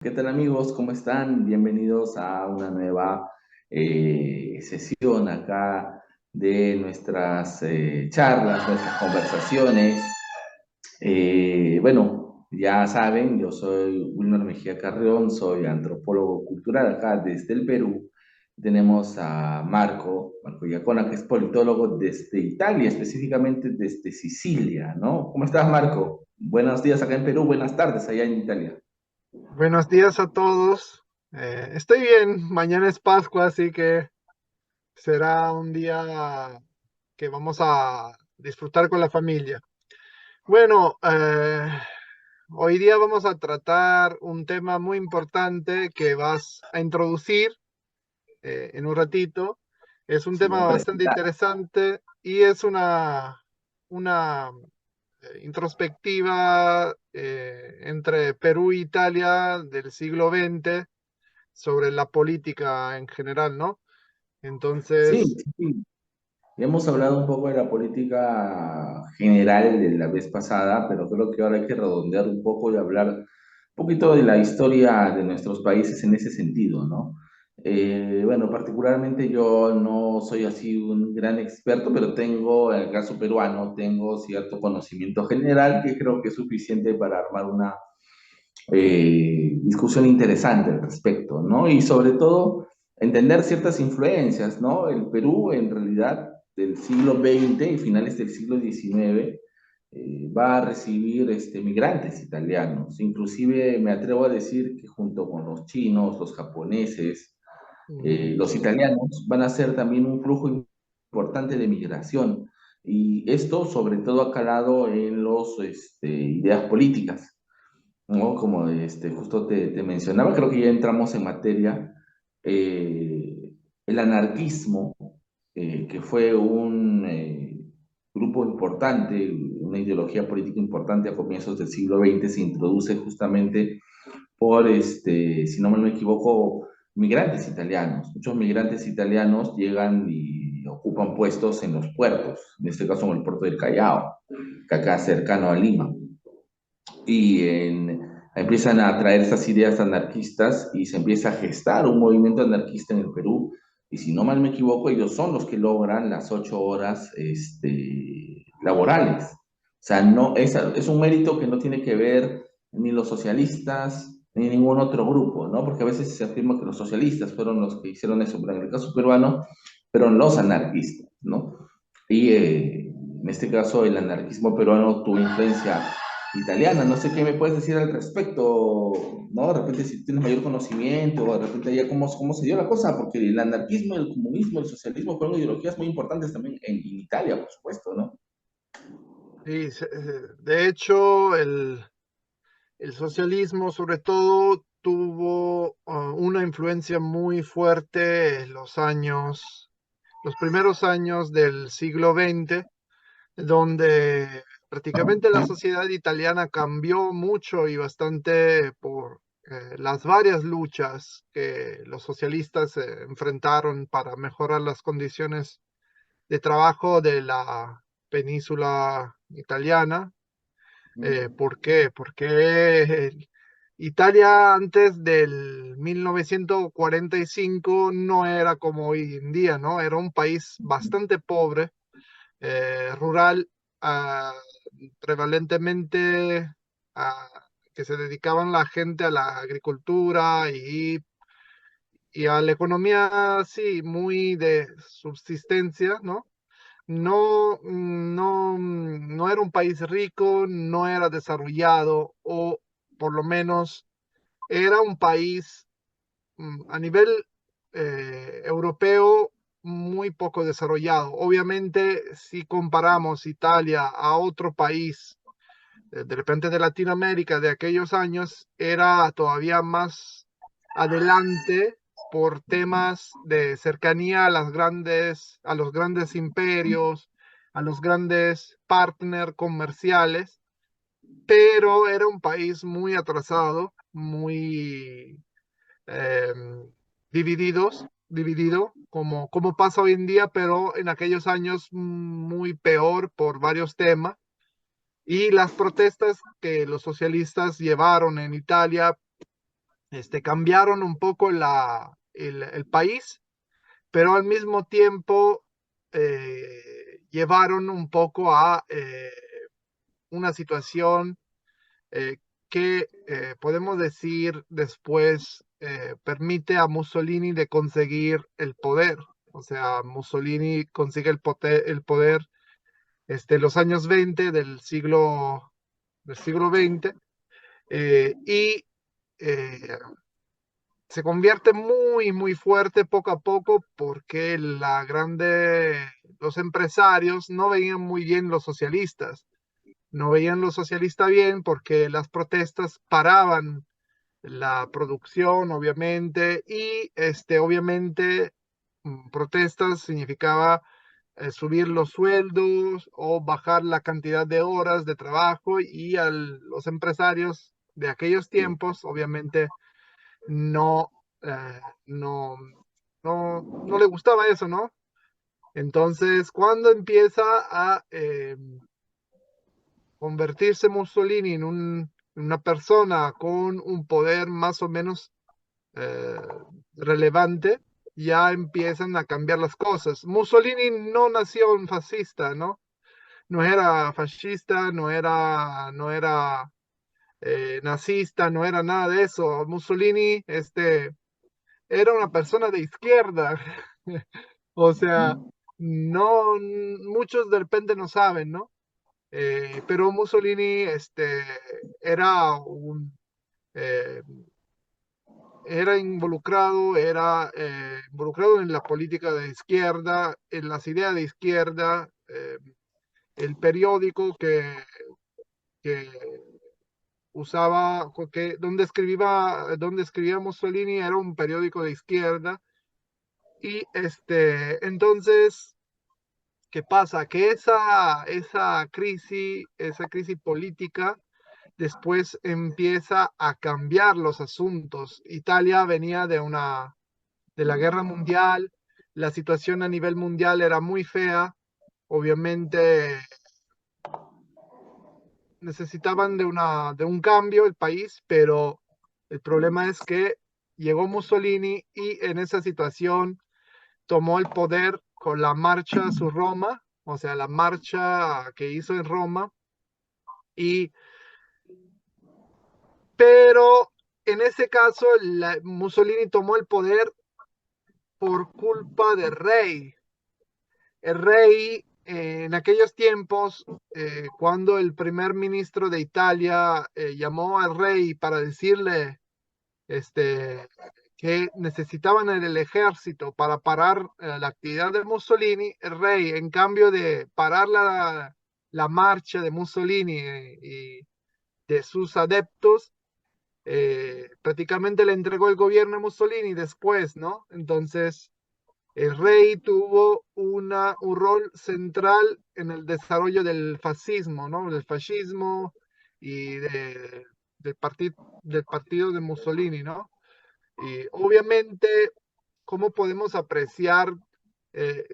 ¿Qué tal amigos? ¿Cómo están? Bienvenidos a una nueva sesión acá de nuestras charlas, nuestras conversaciones. Bueno, ya saben, yo soy Wilmer Mejía Carrión, soy antropólogo cultural acá desde el Perú. Tenemos a Marco Iacona, que es politólogo desde Italia, específicamente desde Sicilia, ¿no? ¿Cómo estás, Marco? Buenos días acá en Perú, buenas tardes allá en Italia. Buenos días a todos. Estoy bien, mañana es Pascua, así que será un día que vamos a disfrutar con la familia. Bueno, hoy día vamos a tratar un tema muy importante que vas a introducir en un ratito. Es un Sí, voy a tema bastante presentar. interesante y es una introspectiva entre Perú e Italia del siglo XX sobre la política en general, ¿no? Sí, Entonces, sí, sí. Hemos hablado un poco de la política general de la vez pasada, pero creo que ahora hay que redondear un poco y hablar un poquito de la historia de nuestros países en ese sentido, ¿no? Bueno, particularmente yo no soy así un gran experto, pero tengo, en el caso peruano, tengo cierto conocimiento general que creo que es suficiente para armar una discusión interesante al respecto, ¿no? Y sobre todo entender ciertas influencias, ¿no? El Perú en realidad del siglo XX y finales del siglo XIX va a recibir migrantes italianos. Inclusive me atrevo a decir que junto con los chinos, los japoneses, los sí, italianos van a ser también un flujo importante de migración. Y esto sobre todo ha calado en los ideas políticas, ¿no? Como justo te mencionaba, creo que ya entramos en materia. El anarquismo, que fue un grupo importante, una ideología política importante a comienzos del siglo XX, se introduce justamente por, si no me equivoco, migrantes italianos. Muchos migrantes italianos llegan y ocupan puestos en los puertos, en este caso en el puerto del Callao, que acá cercano a Lima empiezan a traer estas ideas anarquistas y se empieza a gestar un movimiento anarquista en el Perú. Y si no mal me equivoco, ellos son los que logran las 8 horas laborales. O sea, no, es un mérito que no tiene que ver ni los socialistas ni ningún otro grupo, ¿no? Porque a veces se afirma que los socialistas fueron los que hicieron eso, pero en el caso peruano fueron los anarquistas, ¿no? Y en este caso el anarquismo peruano tuvo influencia italiana. No sé qué me puedes decir al respecto, ¿no? De repente si tienes mayor conocimiento, o de repente ya cómo se dio la cosa, porque el anarquismo, el comunismo, el socialismo fueron ideologías muy importantes también en Italia, por supuesto, ¿no? sí, de hecho, el socialismo sobre todo tuvo una influencia muy fuerte en los primeros años del siglo XX, donde prácticamente la sociedad italiana cambió mucho y bastante por las varias luchas que los socialistas enfrentaron para mejorar las condiciones de trabajo de la península italiana. ¿Por qué? Porque Italia antes del 1945 no era como hoy en día, ¿no? Era un país bastante pobre, rural, ah, prevalentemente ah, que se dedicaban la gente a la agricultura y a la economía, sí, muy de subsistencia, ¿no? No era un país rico, no era desarrollado, o por lo menos era un país a nivel europeo muy poco desarrollado. Obviamente, si comparamos Italia a otro país, de repente de Latinoamérica de aquellos años, era todavía más adelante por temas de cercanía a a los grandes imperios, a los grandes partners comerciales, pero era un país muy atrasado, muy eh, dividido, como pasa hoy en día, pero en aquellos años muy peor por varios temas. Y las protestas que los socialistas llevaron en Italia cambiaron un poco el país, pero al mismo tiempo llevaron un poco a una situación que podemos decir después permite a Mussolini de conseguir el poder. O sea, Mussolini consigue el poder los años 20 del siglo XX, y eh, se convierte muy, muy fuerte poco a poco porque los empresarios no veían muy bien los socialistas. No veían los socialistas bien porque las protestas paraban la producción, obviamente, y obviamente, protestas significaba subir los sueldos o bajar la cantidad de horas de trabajo, y a los empresarios de aquellos tiempos, obviamente, no, no, no le gustaba eso, ¿no? Entonces, cuando empieza a convertirse Mussolini en una persona con un poder más o menos eh, relevante, ya empiezan a cambiar las cosas. Mussolini no nació un fascista, ¿no? No era fascista, no era nazista, no era nada de eso. Mussolini, era una persona de izquierda. O sea, no, muchos de repente no saben, ¿no? Pero Mussolini, eh, era involucrado en la política de izquierda, en las ideas de izquierda. El periódico que usaba, donde escribía Mussolini, era un periódico de izquierda. Y entonces, ¿qué pasa? Que esa crisis política después empieza a cambiar los asuntos. Italia venía de la guerra mundial, la situación a nivel mundial era muy fea, obviamente necesitaban de un cambio el país, pero el problema es que llegó Mussolini y en esa situación tomó el poder con la marcha su Roma, o sea, la marcha que hizo en Roma, y pero en ese caso Mussolini tomó el poder por culpa del rey. El rey, en aquellos tiempos, cuando el primer ministro de Italia llamó al rey para decirle este, que necesitaban el ejército para parar la actividad de Mussolini, el rey, en cambio de parar la marcha de Mussolini y de sus adeptos, prácticamente le entregó el gobierno a Mussolini después, ¿no? Entonces, el rey tuvo un rol central en el desarrollo del fascismo, ¿no? Del fascismo y del partido de Mussolini, ¿no? Y obviamente, ¿cómo podemos apreciar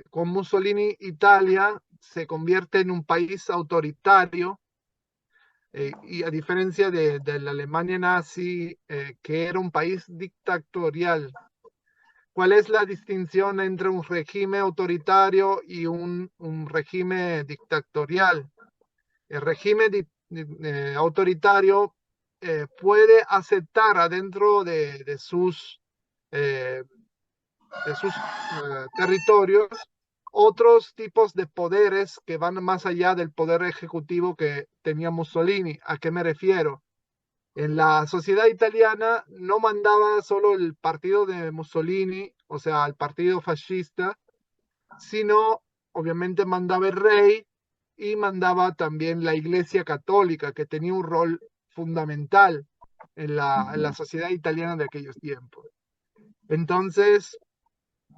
con Mussolini Italia se convierte en un país autoritario, y a diferencia de la Alemania nazi, que era un país dictatorial? ¿Cuál es la distinción entre un régimen autoritario y un régimen dictatorial? El régimen autoritario puede aceptar adentro eh, de sus territorios otros tipos de poderes que van más allá del poder ejecutivo que tenía Mussolini. ¿A qué me refiero? En la sociedad italiana no mandaba solo el partido de Mussolini, o sea, el partido fascista, sino obviamente mandaba el rey y mandaba también la Iglesia Católica, que tenía un rol fundamental en la sociedad italiana de aquellos tiempos. Entonces,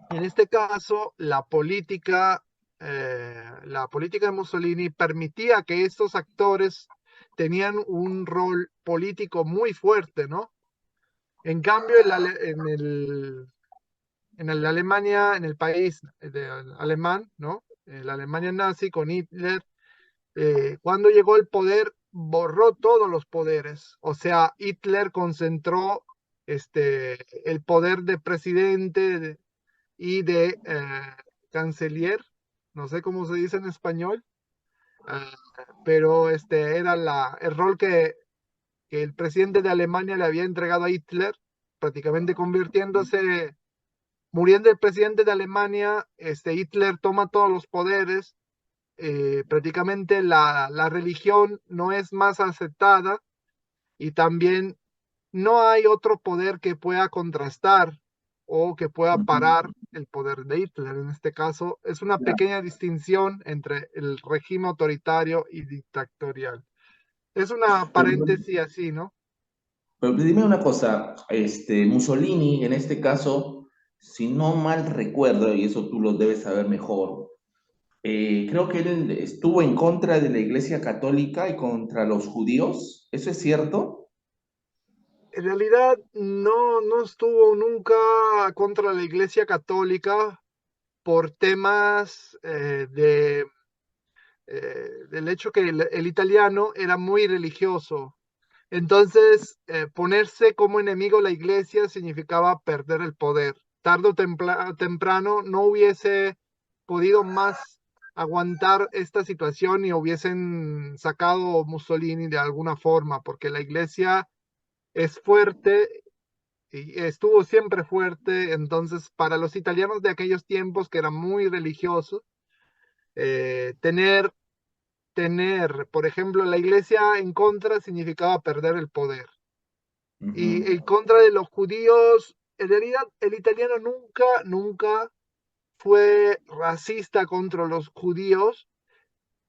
en este caso, la política de Mussolini permitía que estos actores tenían un rol político muy fuerte, ¿no? En cambio, en el Alemania, en el país alemán, ¿no? En la Alemania nazi con Hitler, cuando llegó al poder, borró todos los poderes. O sea, Hitler concentró el poder de presidente y de canciller, no sé cómo se dice en español, ah, pero era el rol que el presidente de Alemania le había entregado a Hitler, prácticamente convirtiéndose, muriendo el presidente de Alemania, Hitler toma todos los poderes, prácticamente la religión no es más aceptada y también no hay otro poder que pueda contrastar o que pueda parar el poder de Hitler. En este caso, es una pequeña distinción entre el régimen autoritario y dictatorial. Es una Pero, paréntesis así, ¿no? pero dime una cosa, Mussolini en este caso, si no mal recuerdo, y eso tú lo debes saber mejor, creo que él estuvo en contra de la Iglesia Católica y contra los judíos. ¿Eso es cierto? En realidad no estuvo nunca contra la Iglesia Católica por temas del hecho que el italiano era muy religioso. Entonces, ponerse como enemigo a la iglesia significaba perder el poder. Tarde o temprano no hubiese podido más aguantar esta situación y hubiesen sacado Mussolini de alguna forma, porque la iglesia es fuerte y estuvo siempre fuerte. Entonces, para los italianos de aquellos tiempos que eran muy religiosos, por ejemplo, la iglesia en contra significaba perder el poder. Y Ujú. en contra de los judíos, en realidad el italiano nunca fue racista contra los judíos,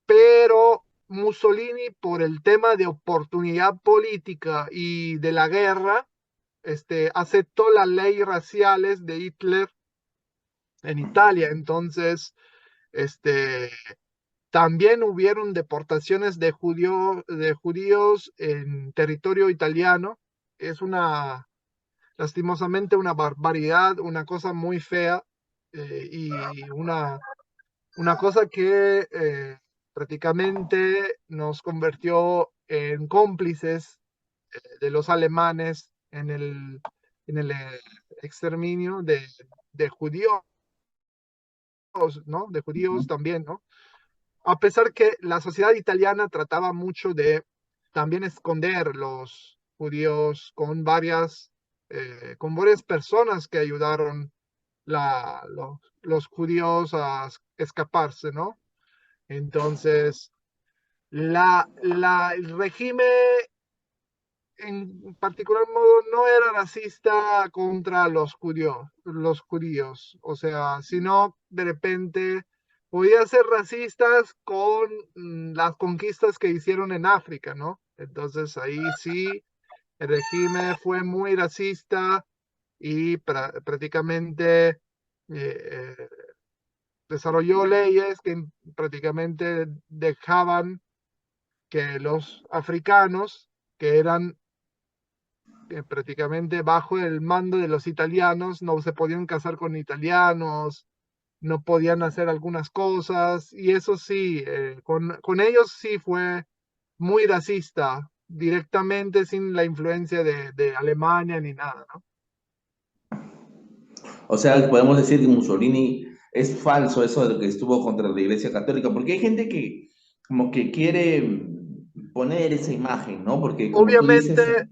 pero Mussolini, por el tema de oportunidad política y de la guerra, aceptó las leyes raciales de Hitler en Italia. Entonces, este, también hubieron deportaciones de judíos en territorio italiano. Es lastimosamente una barbaridad, una cosa muy fea y una cosa que prácticamente nos convirtió en cómplices de los alemanes en el exterminio de judíos, ¿no? De judíos también, ¿no? A pesar que la sociedad italiana trataba mucho de también esconder los judíos con varias personas que ayudaron los judíos a escaparse, ¿no? Entonces, el régimen en particular modo no era racista contra los judíos, o sea, sino de repente podía ser racistas con las conquistas que hicieron en África, ¿no? Entonces ahí sí, el régimen fue muy racista y prácticamente eh, desarrolló leyes que prácticamente dejaban que los africanos, que eran prácticamente bajo el mando de los italianos, no se podían casar con italianos, no podían hacer algunas cosas, y eso sí, con ellos sí fue muy racista, directamente sin la influencia de Alemania ni nada, ¿no? O sea, podemos decir que Mussolini es falso eso de que estuvo contra la Iglesia Católica, porque hay gente que como que quiere poner esa imagen, ¿no? Porque como tú Obviamente, dices,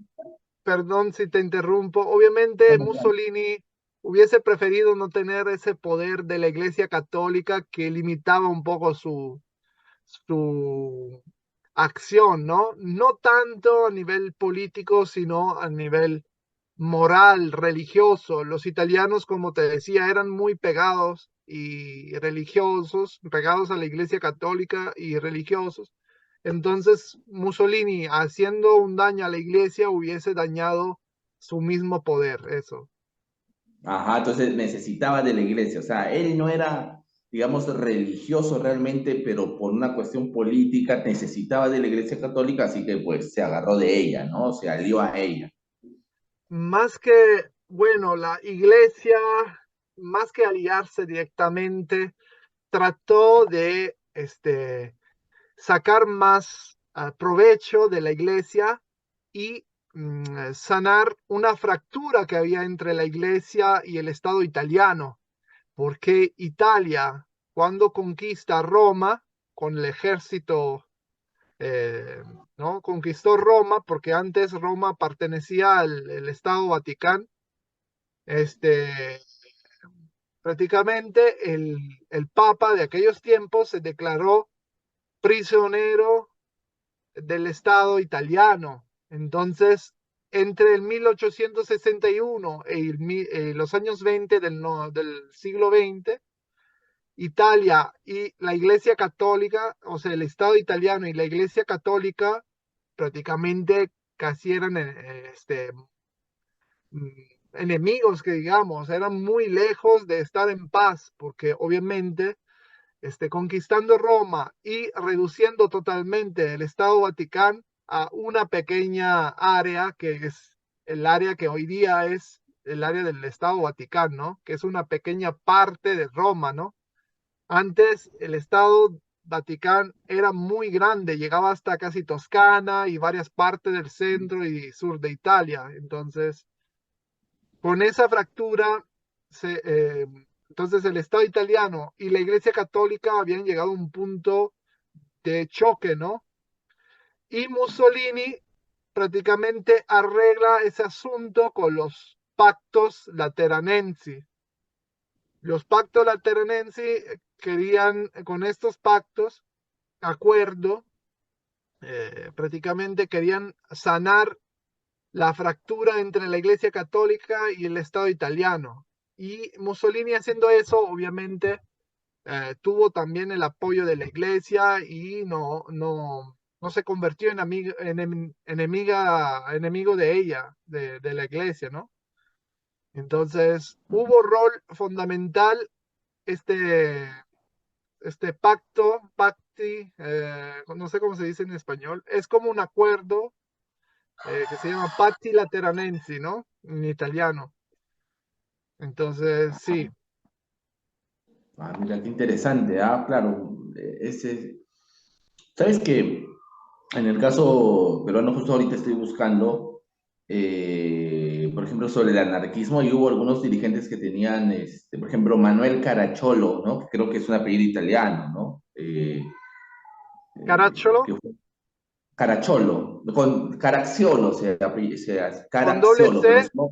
perdón si te interrumpo, obviamente Mussolini hubiese preferido no tener ese poder de la Iglesia Católica que limitaba un poco su acción, ¿no? No tanto a nivel político, sino a nivel moral, religioso. Los italianos, como te decía, eran muy pegados y religiosos, pegados a la Iglesia Católica y religiosos. Entonces, Mussolini, haciendo un daño a la Iglesia, hubiese dañado su mismo poder, eso. ajá, entonces necesitaba de la Iglesia, o sea, él no era, digamos, religioso realmente, pero por una cuestión política necesitaba de la Iglesia Católica, así que pues se agarró de ella, ¿no? Se alió a ella. Más que, bueno, la Iglesia, más que aliarse directamente, trató de sacar más provecho de la iglesia y sanar una fractura que había entre la iglesia y el Estado italiano, porque Italia, cuando conquista Roma con el ejército, eh, ¿no? Conquistó Roma porque antes Roma pertenecía al el Estado Vaticano. Este, prácticamente el Papa de aquellos tiempos se declaró prisionero del Estado italiano. Entonces, entre el 1861 y los años 20 del siglo XX, Italia y la Iglesia Católica, o sea, el Estado italiano y la Iglesia Católica prácticamente casi eran mm, enemigos, que digamos, eran muy lejos de estar en paz, porque obviamente conquistando Roma y reduciendo totalmente el Estado Vaticano a una pequeña área que es el área que hoy día es el área del Estado Vaticano, ¿no? Que es una pequeña parte de Roma, ¿no? Antes el Estado Vaticano era muy grande, llegaba hasta casi Toscana y varias partes del centro y sur de Italia. Entonces, con esa fractura, se, entonces el Estado italiano y la Iglesia Católica habían llegado a un punto de choque, ¿no? Y Mussolini prácticamente arregla ese asunto con los pactos lateranensi. Los pactos lateranensi querían, con estos pactos, acuerdo, prácticamente querían sanar la fractura entre la Iglesia Católica y el Estado italiano. Y Mussolini haciendo eso, obviamente, tuvo también el apoyo de la Iglesia y no se convirtió en, enemigo de ella, de la Iglesia, ¿no? Entonces, hubo rol fundamental este, este pacti, no sé cómo se dice en español, es como un acuerdo que se llama Patti Lateranensi, ¿no? En italiano. Entonces, sí, Ah, mira, qué interesante. Ah, claro. ¿Sabes que en el caso peruano, justo ahorita estoy buscando, por ejemplo, sobre el anarquismo, y hubo algunos dirigentes que tenían, por ejemplo, Manuel Caracciolo, ¿no? Que creo que es un apellido italiano, ¿no? Caracciolo, Que fue Caracciolo, con Caracciolo con doble Caracciolo, pero C, no,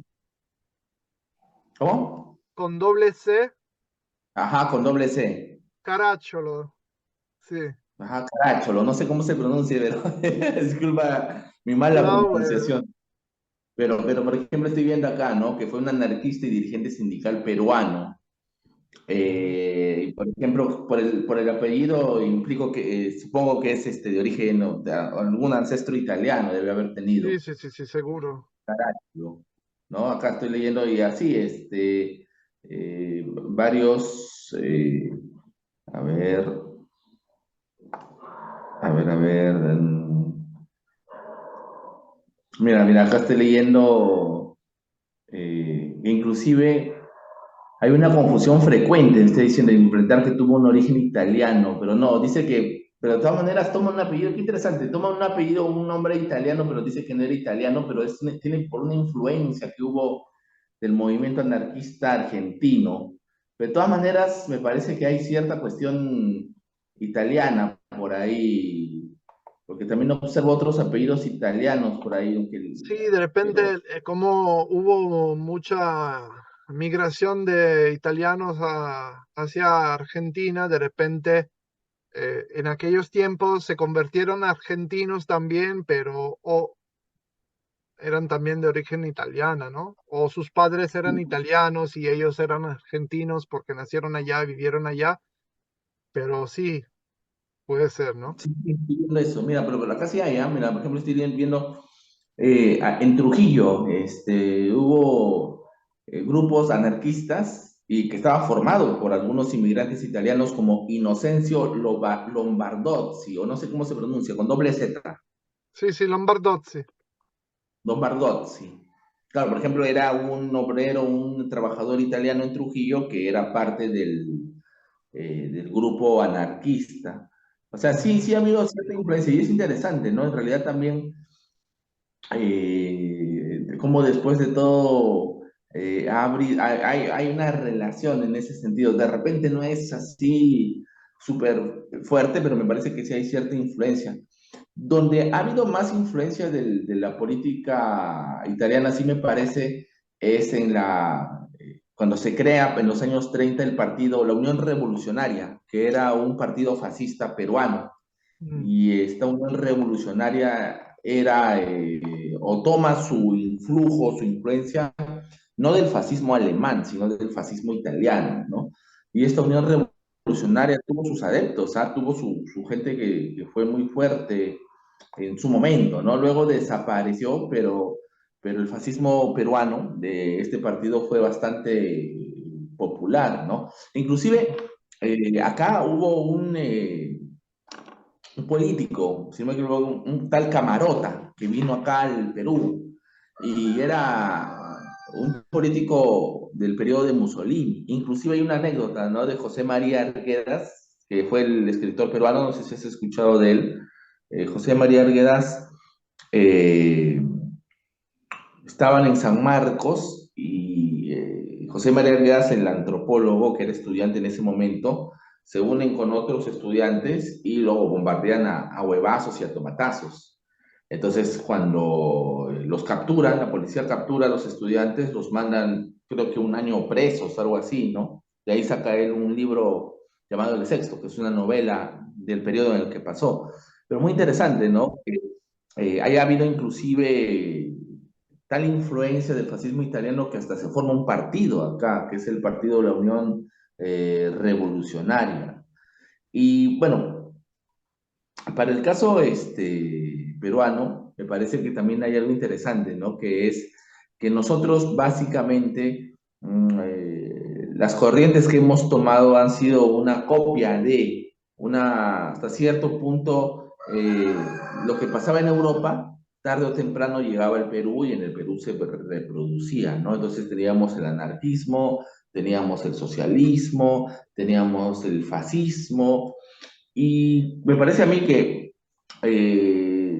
¿cómo? con doble C, Ajá, con doble C. Caracciolo, sí. Ajá, Caracciolo, no sé cómo se pronuncia, pero disculpa mi mala No, bueno. pronunciación. Pero, por ejemplo, estoy viendo acá, ¿no? Que fue un anarquista y dirigente sindical peruano. Ujú. Y por ejemplo, por el apellido, implico que, supongo que es de origen, ¿no? De algún ancestro italiano, debe haber Sí, tenido, sí, sí, sí, seguro. ¿no? ¿No? Acá estoy leyendo y así, varios, a ver, mira, acá estoy leyendo, inclusive hay una confusión frecuente, está diciendo, interpretar que tuvo un origen italiano, pero no, dice que, pero de todas maneras toma un apellido, qué interesante, toma un apellido, un nombre italiano, pero dice que no era italiano, pero tiene por una influencia que hubo del movimiento anarquista argentino. Pero de todas maneras, me parece que hay cierta cuestión italiana por ahí, porque también observo otros apellidos italianos por ahí, Sí, de repente, pero como hubo mucha migración de italianos hacia Argentina, de repente, en aquellos tiempos se convirtieron argentinos también, pero eran también de origen italiana, ¿no? O sus padres eran italianos y ellos eran argentinos porque nacieron allá, vivieron allá, pero sí, puede ser, ¿no? sí, estoy viendo eso. Mira, pero acá sí hay, ¿ah? Mira, por ejemplo, estoy viendo en Trujillo, hubo grupos anarquistas y que estaban formados por algunos inmigrantes italianos como Inocencio Lombardozzi, o no sé cómo se pronuncia, con doble Z, Sí, sí, Lombardozzi. Lombardozzi. Claro, por ejemplo, era un obrero, un trabajador italiano en Trujillo que era parte del grupo anarquista. O sea, sí, Ujú. sí ha habido cierta influencia y es interesante, ¿no? En realidad también cómo después de todo hay una relación en ese sentido. De repente no es así súper fuerte, pero me parece que sí hay cierta influencia. Donde ha habido más influencia de la política italiana, sí me parece, es cuando se crea en los años 30 el partido, la Unión Revolucionaria, que era un partido fascista peruano. Mm, Y esta Unión Revolucionaria era, o toma su influjo, su influencia, no del fascismo alemán, sino del fascismo italiano, ¿no? Y esta Unión Revolucionaria tuvo sus adeptos, ¿ah? Tuvo su gente que fue muy fuerte en su momento, ¿no? Luego desapareció, pero el fascismo peruano de este partido fue bastante popular, ¿no? Inclusive acá hubo un político, si no me equivoco, un tal Camarota, que vino acá al Perú y era un político del periodo de Mussolini. Inclusive hay una anécdota, ¿no? De José María Arguedas, que fue el escritor peruano, no sé si has escuchado de él. José María Arguedas eh, estaban en San Marcos y José María Arguedas, el antropólogo que era estudiante en ese momento, se unen con otros estudiantes y luego bombardean a huevazos y a tomatazos. Entonces, cuando los capturan, la policía captura a los estudiantes, los mandan, creo que un año presos, algo así, ¿no? De ahí saca él un libro llamado El Sexto, que es una novela del periodo en el que pasó. Pero muy interesante, ¿no? Que haya habido inclusive tal influencia del fascismo italiano que hasta se forma un partido acá, que es el Partido de la Unión Revolucionaria. Y bueno, para el caso peruano, me parece que también hay algo interesante, ¿no? Que es que nosotros básicamente las corrientes que hemos tomado han sido una copia de hasta cierto punto, lo que pasaba en Europa, tarde o temprano llegaba al Perú y en el Perú se reproducía, ¿no? Entonces teníamos el anarquismo, teníamos el socialismo, teníamos el fascismo, y me parece a mí que,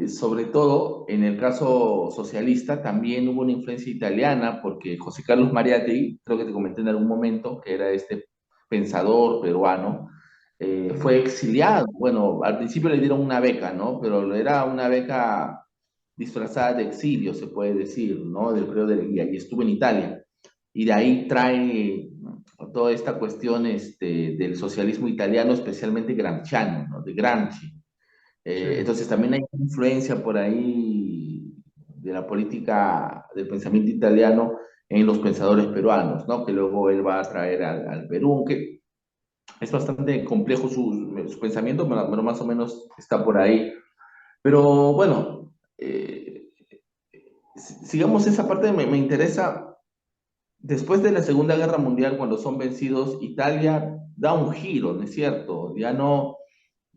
sobre todo en el caso socialista, también hubo una influencia italiana, porque José Carlos Mariátegui, creo que te comenté en algún momento, que era este pensador peruano, fue mm, exiliado. Bueno, al principio le dieron una beca, ¿no? Pero era una beca disfrazada de exilio, se puede decir, ¿no? Del periodo de guía, y estuvo en Italia. Y de ahí trae toda esta cuestión del socialismo italiano, especialmente gramsciano, ¿no? De Gramsci. sí. Entonces también hay influencia por ahí de la política, del pensamiento italiano en los pensadores peruanos, ¿no? Que luego él va a traer al Perú, que es bastante complejo su pensamiento, pero más o menos está por ahí. Pero bueno, sigamos esa parte, me interesa. Después de la Segunda Guerra Mundial, cuando son vencidos, Italia da un giro, ¿no es cierto? Ya no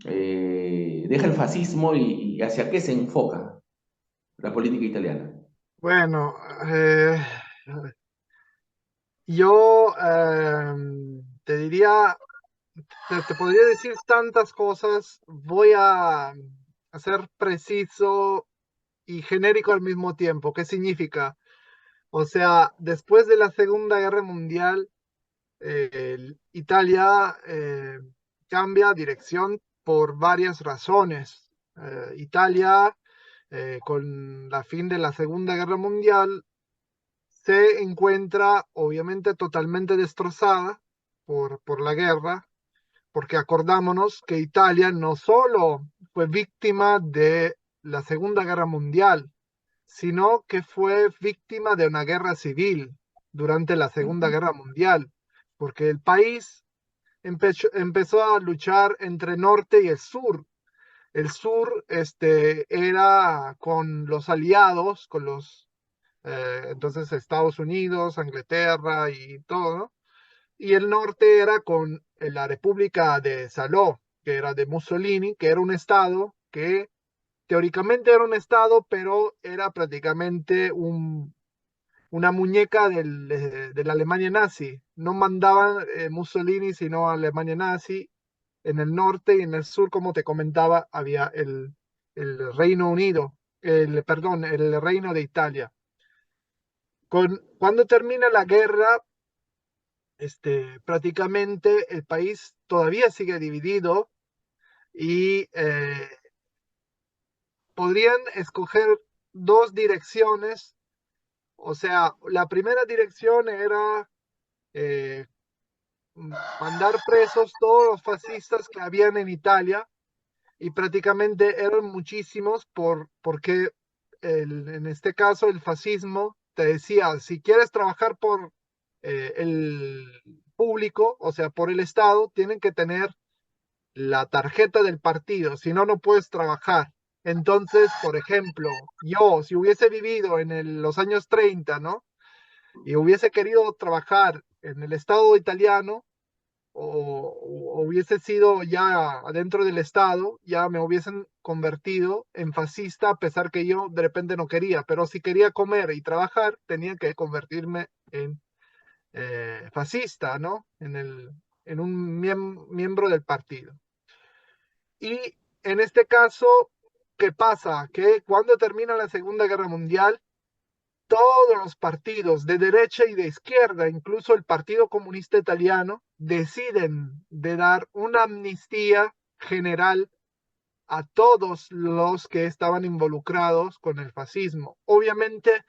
deja el fascismo y hacia qué se enfoca la política italiana. Bueno, yo te diría, te podría decir tantas cosas, voy a ser preciso y genérico al mismo tiempo. ¿Qué significa? O sea, después de la Segunda Guerra Mundial, Italia cambia dirección por varias razones. Italia, con la fin de la Segunda Guerra Mundial, se encuentra obviamente totalmente destrozada por la guerra, porque acordámonos que Italia no solo fue víctima de la Segunda Guerra Mundial, sino que fue víctima de una guerra civil durante la Segunda Guerra Mundial, porque el país empezó a luchar entre norte y el sur. El sur era con los aliados, con los entonces Estados Unidos, Inglaterra y todo, ¿no? Y el norte era con la República de Saló, que era de Mussolini, que era un estado que teóricamente era un estado, pero era prácticamente una muñeca de la Alemania nazi. No mandaban Mussolini, sino Alemania nazi. En el norte y en el sur, como te comentaba, había el Reino Unido. perdón, el Reino de Italia. Cuando termina la guerra, prácticamente el país todavía sigue dividido y podrían escoger dos direcciones. O sea, la primera dirección era eh, mandar presos todos los fascistas que habían en Italia, y prácticamente eran muchísimos porque en este caso el fascismo te decía, si quieres trabajar por el público, o sea, por el Estado, tienen que tener la tarjeta del partido, si no, no puedes trabajar. Entonces, por ejemplo, yo, si hubiese vivido en los años 30, ¿no? Y hubiese querido trabajar en el Estado italiano, o hubiese sido ya adentro del Estado, ya me hubiesen convertido en fascista, a pesar que yo de repente no quería, pero si quería comer y trabajar, tenía que convertirme en fascista, ¿no? En un miembro del partido. Y en este caso, ¿qué pasa? Que cuando termina la Segunda Guerra Mundial, todos los partidos de derecha y de izquierda, incluso el Partido Comunista Italiano, deciden de dar una amnistía general a todos los que estaban involucrados con el fascismo. Obviamente,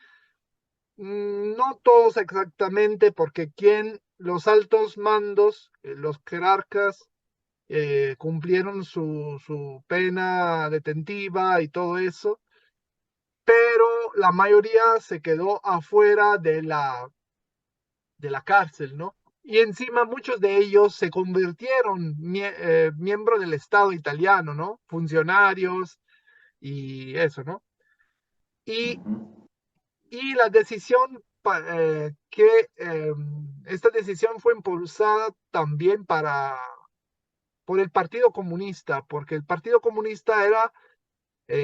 no todos exactamente, porque los altos mandos, los jerarcas, cumplieron su pena detentiva y todo eso, pero la mayoría se quedó afuera de la cárcel, ¿no? Y encima muchos de ellos se convirtieron miembros del Estado italiano, ¿no? Funcionarios y eso, ¿no? Y, Ujú. y la decisión, esta decisión fue impulsada también por el Partido Comunista, porque el Partido Comunista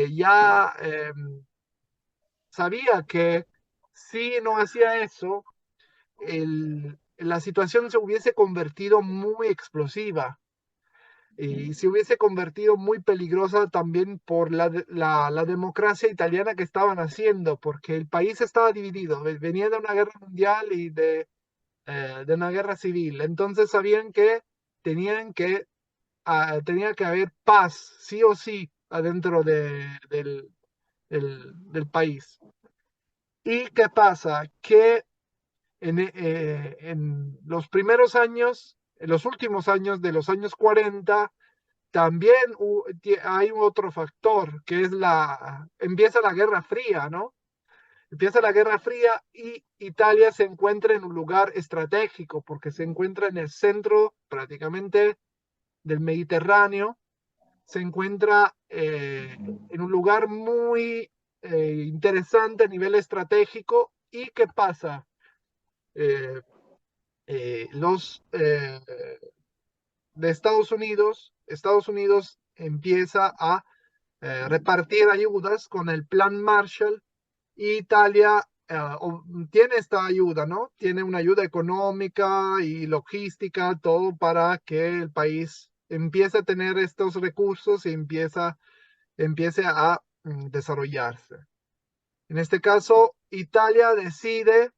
ya sabía que si no hacía eso, la situación se hubiese convertido muy explosiva y se hubiese convertido muy peligrosa también por la democracia italiana que estaban haciendo, porque el país estaba dividido, venía de una guerra mundial y de una guerra civil. Entonces sabían que tenían que, tenía que haber paz, sí o sí, adentro del país. ¿Y qué pasa? Que en los primeros años, en los últimos años de los años 40, también hay otro factor, que es empieza la Guerra Fría, ¿no? Empieza la Guerra Fría y Italia se encuentra en un lugar estratégico, porque se encuentra en el centro prácticamente del Mediterráneo, se encuentra en un lugar muy interesante a nivel estratégico. ¿Y qué pasa? Eh, los de Estados Unidos empieza a repartir ayudas con el Plan Marshall, y Italia tiene esta ayuda, ¿no? Tiene una ayuda económica y logística, todo para que el país empiece a tener estos recursos y empiece a desarrollarse. En este caso, Italia decide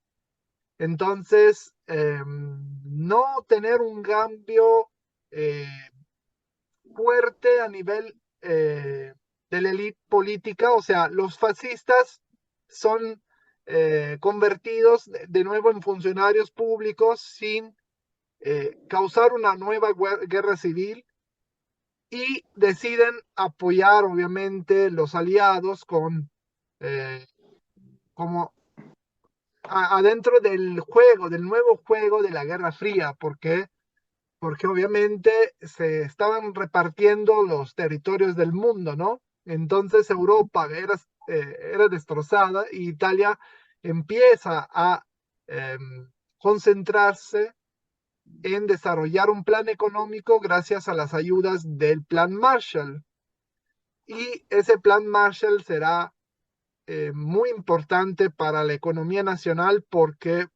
entonces no tener un cambio eh, fuerte a nivel de la élite política, o sea, los fascistas son convertidos de nuevo en funcionarios públicos sin causar una nueva guerra civil, y deciden apoyar obviamente los aliados eh, como adentro del juego, del nuevo juego de la Guerra Fría, porque obviamente se estaban repartiendo los territorios del mundo, ¿no? Entonces Europa era destrozada y Italia empieza a eh, concentrarse en desarrollar un plan económico gracias a las ayudas del Plan Marshall. Y ese Plan Marshall será muy importante para la economía nacional, porque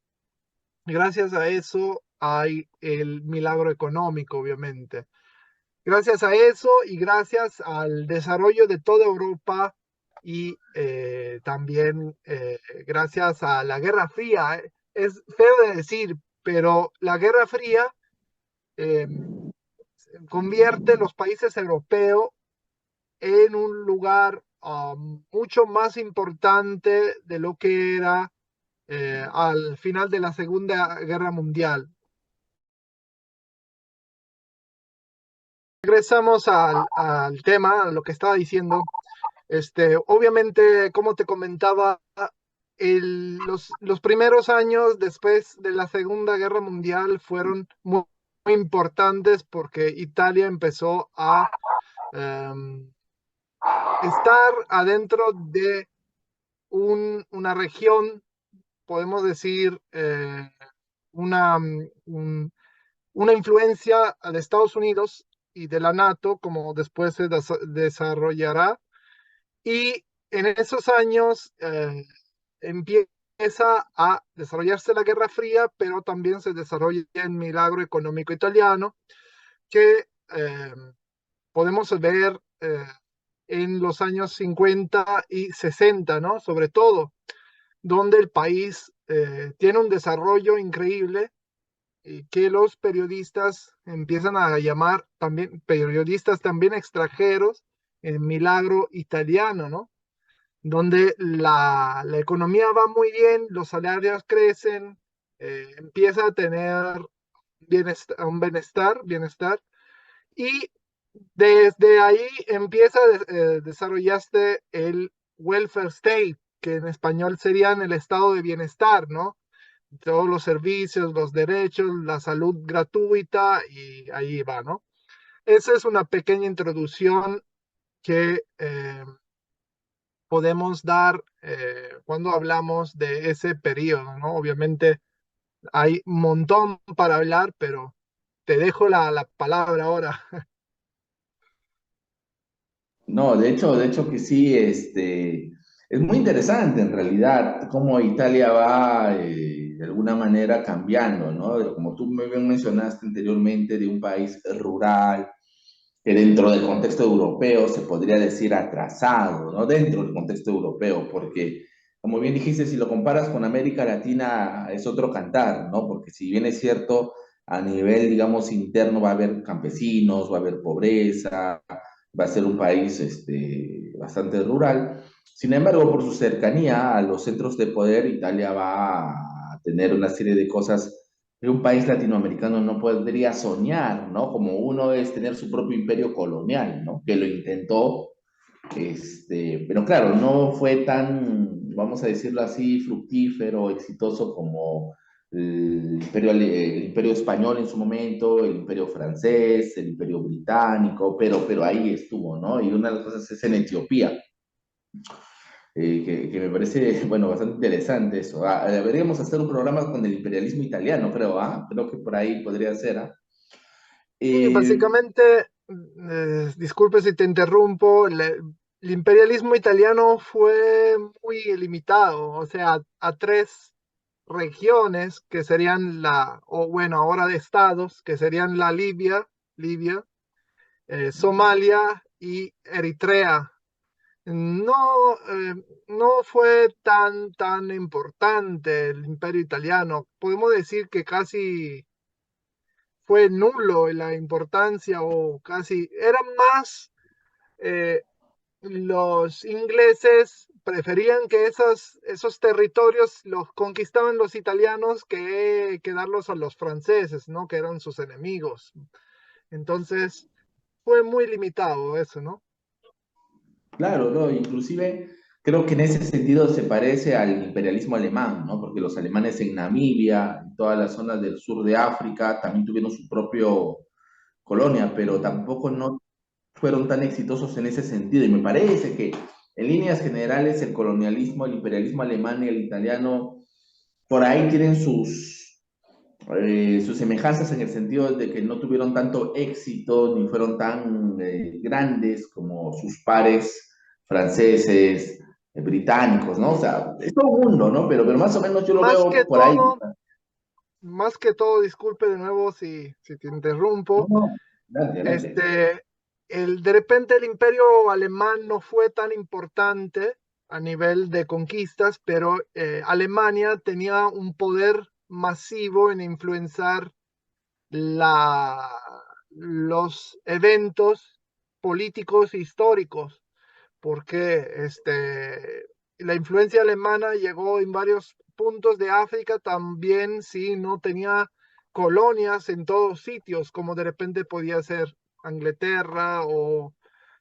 gracias a eso hay el milagro económico, obviamente. Gracias a eso y gracias al desarrollo de toda Europa, y también gracias a la Guerra Fría. Es feo de decir, pero la Guerra Fría eh, convierte los países europeos en un lugar mucho más importante de lo que era al final de la Segunda Guerra Mundial. Regresamos al tema, a lo que estaba diciendo. Obviamente, como te comentaba, los primeros años después de la Segunda Guerra Mundial fueron muy importantes porque Italia empezó a um, estar adentro de una región, podemos decir, una, una influencia de Estados Unidos y de la NATO, como después se desarrollará. Y en esos años empieza a desarrollarse la Guerra Fría, pero también se desarrolla el milagro económico italiano, que podemos ver en los años 50 y 60, ¿no? Sobre todo, donde el país tiene un desarrollo increíble y que los periodistas empiezan a llamar también, periodistas también extranjeros, el milagro italiano, ¿no? Donde la economía va muy bien, los salarios crecen, empieza a tener un bienestar, y desde ahí empieza a desarrollarse el welfare state, que en español serían el estado de bienestar, ¿no? Todos los servicios, los derechos, la salud gratuita y ahí va, ¿no? Esa es una pequeña introducción que podemos dar cuando hablamos de ese periodo, ¿no? Obviamente hay un montón para hablar, pero te dejo la palabra ahora. No, de hecho que sí, es muy interesante en realidad cómo Italia va de alguna manera cambiando, ¿no? Como tú me bien mencionaste anteriormente, de un país rural, que dentro del contexto europeo se podría decir atrasado, ¿no? Dentro del contexto europeo, porque como bien dijiste, si lo comparas con América Latina es otro cantar, ¿no? Porque si bien es cierto, a nivel, digamos, interno va a haber campesinos, va a haber pobreza, va a ser un país bastante rural. Sin embargo, por su cercanía a los centros de poder, Italia va a tener una serie de cosas que un país latinoamericano no podría soñar, ¿no? Como uno es tener su propio imperio colonial, ¿no? Que lo intentó, pero claro, no fue tan, vamos a decirlo así, fructífero, exitoso como el imperio español en su momento, el imperio francés, el imperio británico, pero ahí estuvo, ¿no? Y una de las cosas es en Etiopía, que me parece, bueno, bastante interesante eso. Deberíamos hacer un programa con el imperialismo italiano, creo, ¿ah? Creo que por ahí podría ser, ¿ah? Y Eh, básicamente, disculpe si te interrumpo, el imperialismo italiano fue muy limitado, o sea, a tres regiones que serían o bueno, ahora de estados, que serían la Libia, Somalia y Eritrea. No, no fue tan importante el imperio italiano. Podemos decir que casi fue nulo en la importancia o casi, era más, eh, los ingleses preferían que esos territorios los conquistaban los italianos que darlos a los franceses, ¿no? Que eran sus enemigos. Entonces, fue muy limitado eso, ¿no? claro, ¿no? Inclusive creo que en ese sentido se parece al imperialismo alemán, ¿no? Porque los alemanes en Namibia, en todas las zonas del sur de África, también tuvieron su propio colonia, pero tampoco no fueron tan exitosos en ese sentido. Y me parece que en líneas generales el colonialismo, el imperialismo alemán y el italiano por ahí tienen sus semejanzas en el sentido de que no tuvieron tanto éxito ni fueron tan grandes como sus pares franceses, británicos, ¿no? O sea, es todo un mundo, ¿no? Pero más o menos yo lo Más veo que por ahí. todo, disculpe de nuevo si te No, interrumpo, no, adelante, adelante. este, de repente el imperio alemán no fue tan importante a nivel de conquistas, pero Alemania tenía un poder masivo en influenciar la, los eventos políticos e históricos, porque la influencia alemana llegó en varios puntos de África, también si no tenía colonias en todos sitios, como de repente podía ser Inglaterra o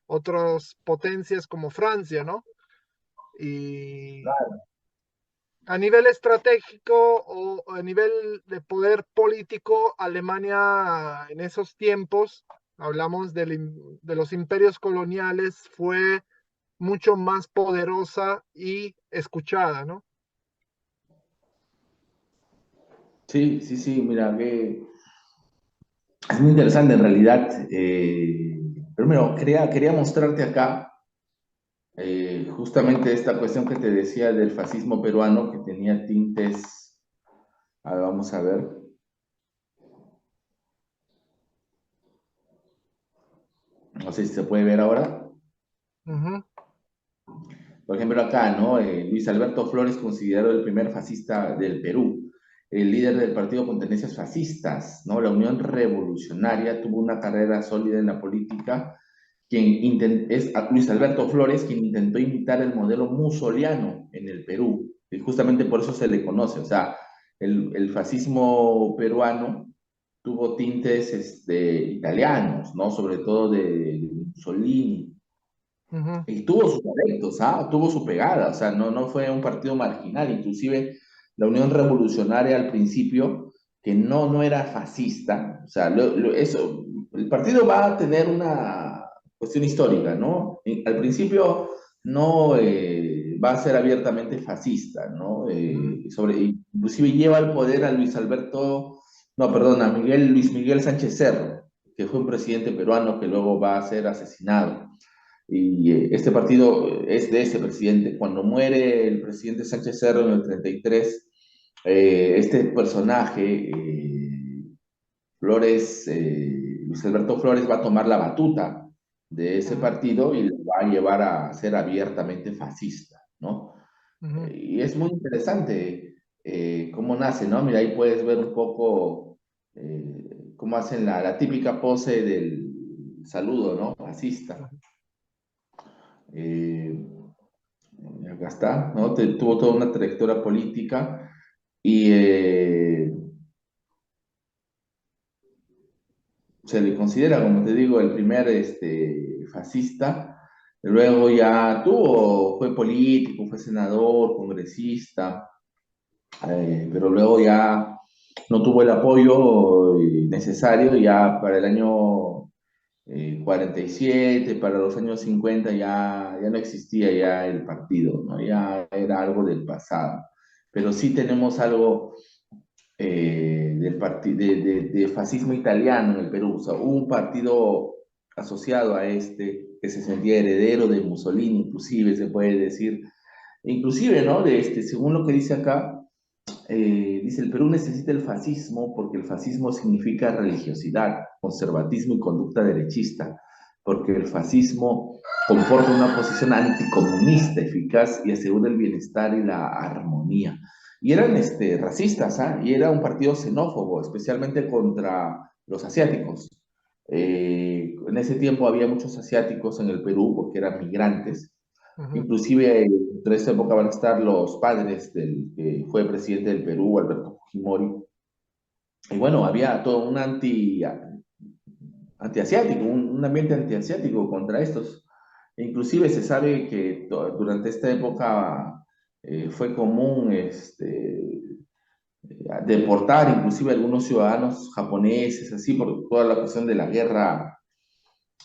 otras potencias como Francia, ¿no? Y a nivel estratégico o a nivel de poder político, Alemania en esos tiempos, hablamos de los imperios coloniales, fue mucho más poderosa y escuchada, ¿no? Sí, sí, sí, mira, que es muy interesante en realidad. Primero, quería mostrarte acá justamente esta cuestión que te decía del fascismo peruano que tenía tintes, vamos a ver, no sé si se puede ver ahora. Ujú, Por ejemplo, acá, ¿no? Luis Alberto Flores, considerado el primer fascista del Perú, el líder del partido con tendencias fascistas, ¿no? La Unión Revolucionaria tuvo una carrera sólida en la política. Es a Luis Alberto Flores quien intentó imitar el modelo musoliano en el Perú, y justamente por eso se le conoce. O sea, el fascismo peruano tuvo tintes italianos, ¿no? Sobre todo de Mussolini, ujú, y tuvo sus adeptos, ¿ah? Tuvo su pegada, o sea, no fue un partido marginal, inclusive la Unión Revolucionaria al principio, que no era fascista, o sea, eso, el partido va a tener una cuestión histórica, ¿no? Al principio no va a ser abiertamente fascista, ¿no? ujú, Inclusive lleva al poder a Luis Alberto, no, perdón, a Luis Miguel Sánchez Cerro, que fue un presidente peruano que luego va a ser asesinado. Y este partido es de ese presidente. Cuando muere el presidente Sánchez Cerro en el 33, este personaje, Flores, Luis Alberto Flores, va a tomar la batuta de ese ujú, partido y lo va a llevar a ser abiertamente fascista, ¿no? ujú. Y es muy interesante cómo nace, ¿no? Mira, ahí puedes ver un poco cómo hacen la típica pose del saludo, ¿no? Fascista. Eh, Acá está, ¿no? Tuvo toda una trayectoria política y se le considera, como te digo, el primer fascista. Luego ya fue político, fue senador, congresista, pero luego ya no tuvo el apoyo necesario. Ya para el año 47, para los años 50 ya no existía ya el partido, ¿no? Ya era algo del pasado. Pero sí tenemos algo de fascismo italiano en el Perú. O sea, hubo un partido asociado a que se sentía heredero de Mussolini, inclusive se puede decir, inclusive, ¿no? Según lo que dice acá, dice, el Perú necesita el fascismo porque el fascismo significa religiosidad, conservatismo y conducta derechista, porque el fascismo comporta una posición anticomunista eficaz y asegura el bienestar y la armonía. Y eran racistas, ¿ah? Y era un partido xenófobo, especialmente contra los asiáticos. En ese tiempo había muchos asiáticos en el Perú porque eran migrantes. Ujú, Inclusive entre esta época van a estar los padres del que fue presidente del Perú, Alberto Fujimori. Y bueno, había todo un antiasiático, un ambiente antiasiático contra estos. Inclusive se sabe que durante esta época fue común deportar inclusive a algunos ciudadanos japoneses, así por toda la cuestión de la guerra.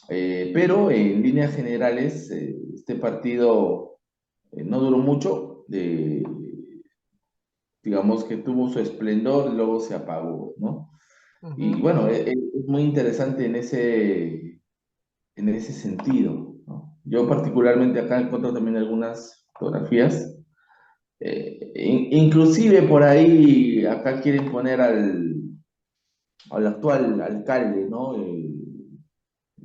Pero en líneas generales, este partido no duró mucho, digamos que tuvo su esplendor y luego se apagó, ¿no? Y ujú, bueno, es muy interesante en ese sentido, ¿no? Yo particularmente acá encuentro también algunas fotografías, inclusive por ahí acá quieren poner al actual alcalde, ¿no?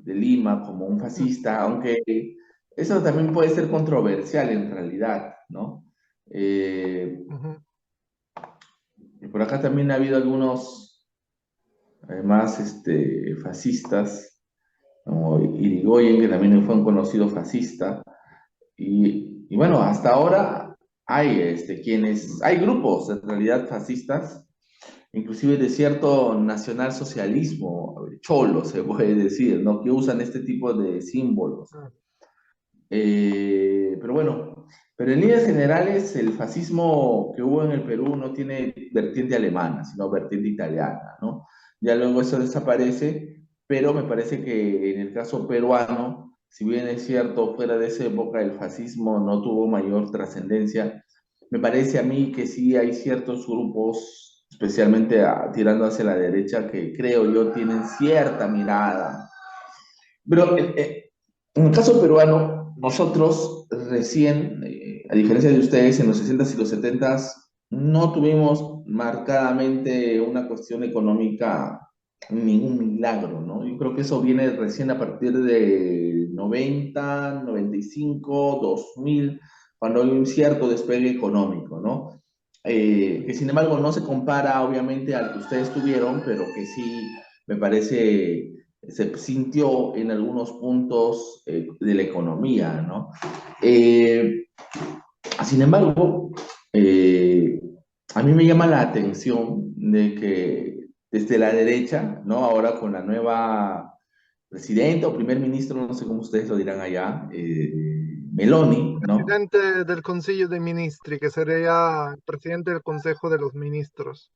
de Lima como un fascista, aunque eso también puede ser controversial en realidad, ¿no? Eh, Ujú. y por acá también ha habido algunos, además, fascistas, como Irigoyen, que también fue un conocido fascista, y bueno, hasta ahora hay, hay grupos en realidad fascistas, inclusive de cierto nacionalsocialismo, cholo se puede decir, ¿no? Que usan este tipo de símbolos. Ah, Pero bueno, pero en líneas generales el fascismo que hubo en el Perú no tiene vertiente alemana, sino vertiente italiana, ¿no? Ya luego eso desaparece, pero me parece que en el caso peruano, si bien es cierto, fuera de esa época el fascismo no tuvo mayor trascendencia, me parece a mí que sí hay ciertos grupos, especialmente tirando hacia la derecha, que creo yo tienen cierta mirada, pero en el caso peruano, nosotros recién, a diferencia de ustedes, en los 60s y los 70s, no tuvimos marcadamente una cuestión económica, ningún milagro, ¿no? Yo creo que eso viene recién a partir de 90, 95, 2000, cuando hay un cierto despegue económico, ¿no? Que sin embargo no se compara obviamente al que ustedes tuvieron, pero que sí me parece se sintió en algunos puntos de la economía, ¿no? Eh, Sin embargo, eh, a mí me llama la atención de que desde la derecha, ¿no? Ahora con la nueva presidenta o primer ministro, no sé cómo ustedes lo dirán allá, Meloni, ¿no? Presidente del Consejo de Ministri, que sería el presidente del Consejo de los Ministros.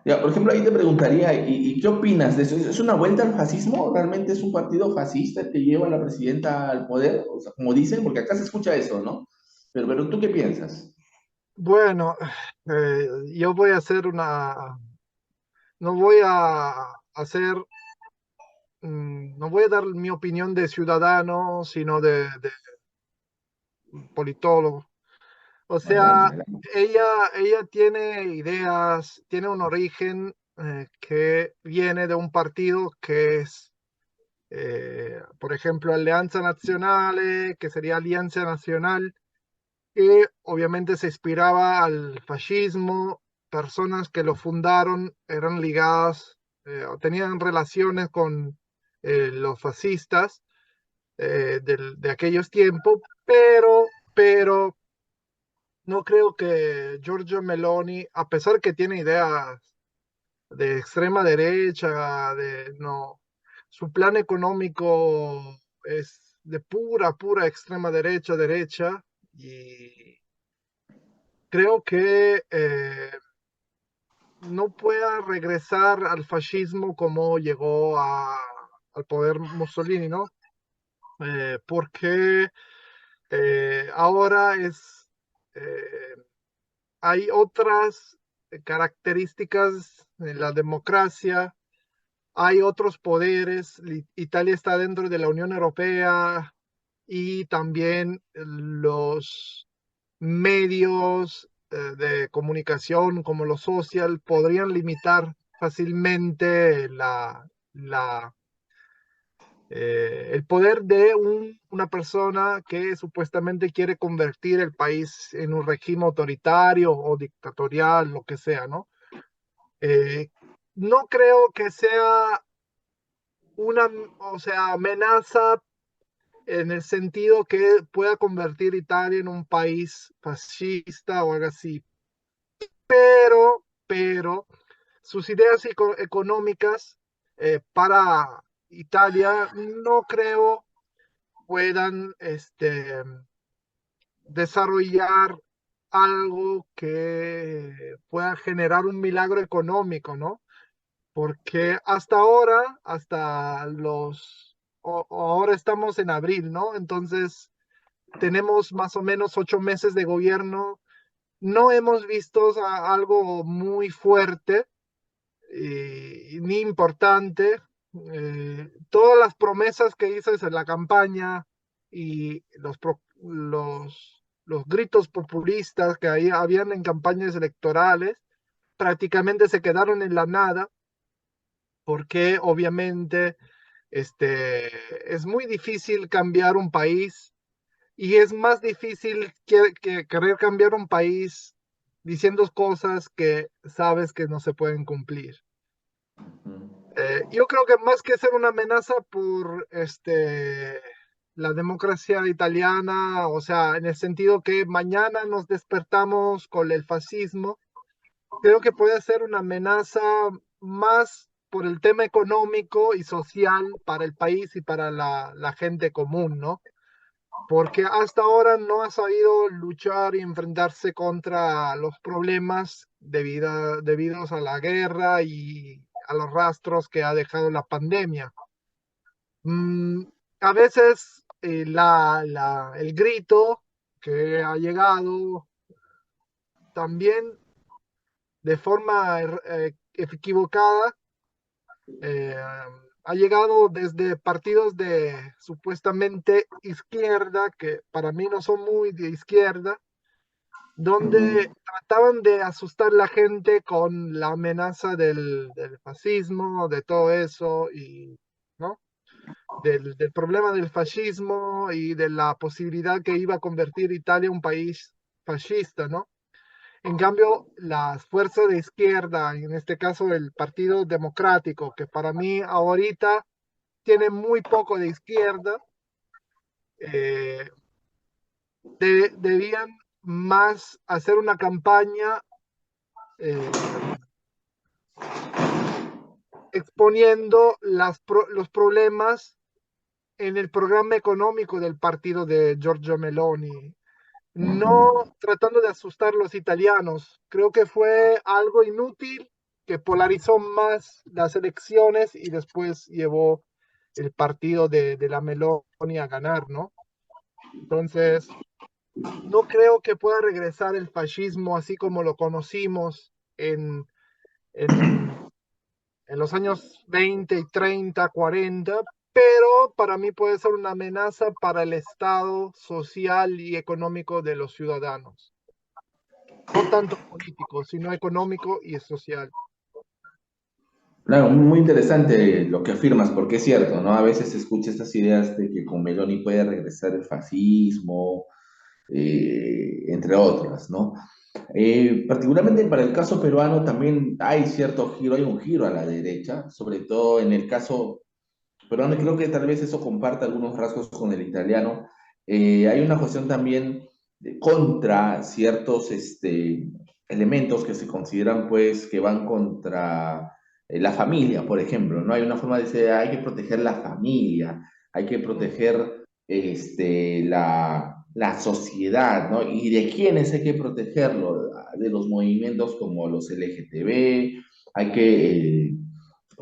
Ya, por ejemplo, ahí te preguntaría, ¿y qué opinas de eso? ¿Es una vuelta al fascismo? ¿Realmente es un partido fascista el que lleva a la presidenta al poder? O sea, como dicen, porque acá se escucha eso, ¿no? Pero ¿tú qué piensas? Bueno, yo voy a hacer no voy a hacer, no voy a dar mi opinión de ciudadano, sino de politólogo. O Adelante, sea, adelante. ella tiene ideas, tiene un origen que viene de un partido que es, por ejemplo, Alianza Nazionale, que sería Alianza Nacional, que obviamente se inspiraba al fascismo. Personas que lo fundaron eran ligadas o tenían relaciones con los fascistas de aquellos tiempos, pero no creo que Giorgio Meloni, a pesar que tiene ideas de extrema derecha, no, su plan económico es de pura extrema derecha, y creo que no pueda regresar al fascismo como llegó al poder Mussolini, ¿no? Porque ahora eh, hay otras características en la democracia, hay otros poderes. Italia está dentro de la Unión Europea y también los medios de comunicación como los social podrían limitar fácilmente el poder de una persona que supuestamente quiere convertir el país en un régimen autoritario o dictatorial, lo que sea, ¿no? Eh, no creo que sea una, o sea, amenaza en el sentido que pueda convertir Italia en un país fascista o algo así, pero sus ideas económicas para Italia no creo puedan desarrollar algo que pueda generar un milagro económico, ¿no? Porque hasta ahora, ahora estamos en abril, ¿no? Entonces, tenemos más o menos 8 meses de gobierno. No hemos visto algo muy fuerte ni importante. Todas las promesas que hizo en la campaña y los gritos populistas que ahí habían en campañas electorales prácticamente se quedaron en la nada, porque obviamente Es muy difícil cambiar un país y es más difícil que querer cambiar un país diciendo cosas que sabes que no se pueden cumplir. Mm, Yo creo que más que ser una amenaza por la democracia italiana, o sea, en el sentido que mañana nos despertamos con el fascismo, creo que puede ser una amenaza más por el tema económico y social para el país y para la gente común, ¿no? Porque hasta ahora no ha sabido luchar y enfrentarse contra los problemas debidos a la guerra y a los rastros que ha dejado la pandemia. Mm, a veces el grito que ha llegado también de forma equivocada eh, ha llegado desde partidos de supuestamente izquierda, que para mí no son muy de izquierda, donde ujú. trataban de asustar a la gente con la amenaza del fascismo, de todo eso, y, ¿no? Del problema del fascismo y de la posibilidad que iba a convertir Italia en un país fascista, ¿no? En cambio, las fuerzas de izquierda, en este caso el Partido Democrático, que para mí ahorita tiene muy poco de izquierda, eh, debían más hacer una campaña eh, exponiendo los problemas en el programa económico del partido de Giorgio Meloni, no Ujú. tratando de asustar a los italianos. Creo que fue algo inútil que polarizó más las elecciones y después llevó el partido de la Meloni a ganar, ¿no? Entonces, no creo que pueda regresar el fascismo así como lo conocimos en, en los años 20 y 30, 40, pero para mí puede ser una amenaza para el estado social y económico de los ciudadanos. No tanto político, sino económico y social. Claro, muy interesante lo que afirmas, porque es cierto, ¿no? A veces se escucha estas ideas de que con Meloni puede regresar el fascismo, entre otras, ¿no? Particularmente para el caso peruano también hay cierto giro, hay un giro a la derecha, sobre todo en el caso peruano, y creo que tal vez eso comparte algunos rasgos con el italiano. Hay una cuestión también contra ciertos elementos que se consideran pues que van contra la familia, por ejemplo, ¿no? Hay una forma de decir, hay que proteger la familia, hay que proteger la sociedad, ¿no? ¿Y de quiénes hay que protegerlo? De los movimientos como los LGTB, hay que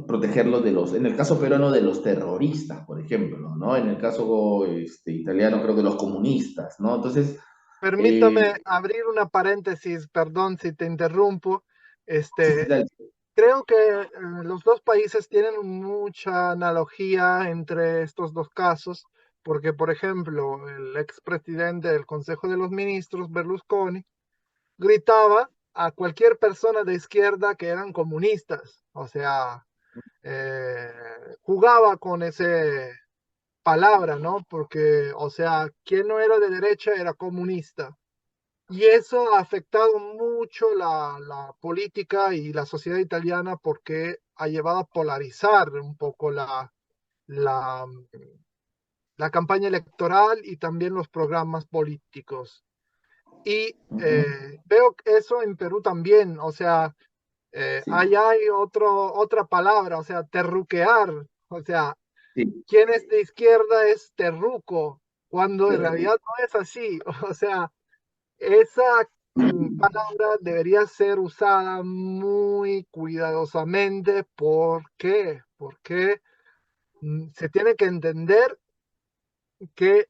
protegerlo de los, en el caso peruano, de los terroristas, por ejemplo, ¿no? En el caso italiano, creo que los comunistas, ¿no? Entonces, Permítame abrir una paréntesis, perdón si te interrumpo. sí, sí, Este, dale. creo que los dos países tienen mucha analogía entre estos dos casos, porque, por ejemplo, el expresidente del Consejo de los Ministros, Berlusconi, gritaba a cualquier persona de izquierda que eran comunistas, o sea, eh, jugaba con ese palabra, ¿no? Porque, o sea, quien no era de derecha era comunista. Y eso ha afectado mucho la política y la sociedad italiana porque ha llevado a polarizar un poco la, la campaña electoral y también los programas políticos. Y Ujú, veo eso en Perú también, o sea, sí, allá hay otra palabra, o sea, terruquear, o sea, sí, quien es de izquierda es terruco, cuando en pero, realidad no es así, o sea, esa palabra debería ser usada muy cuidadosamente. ¿Por qué? Porque se tiene que entender que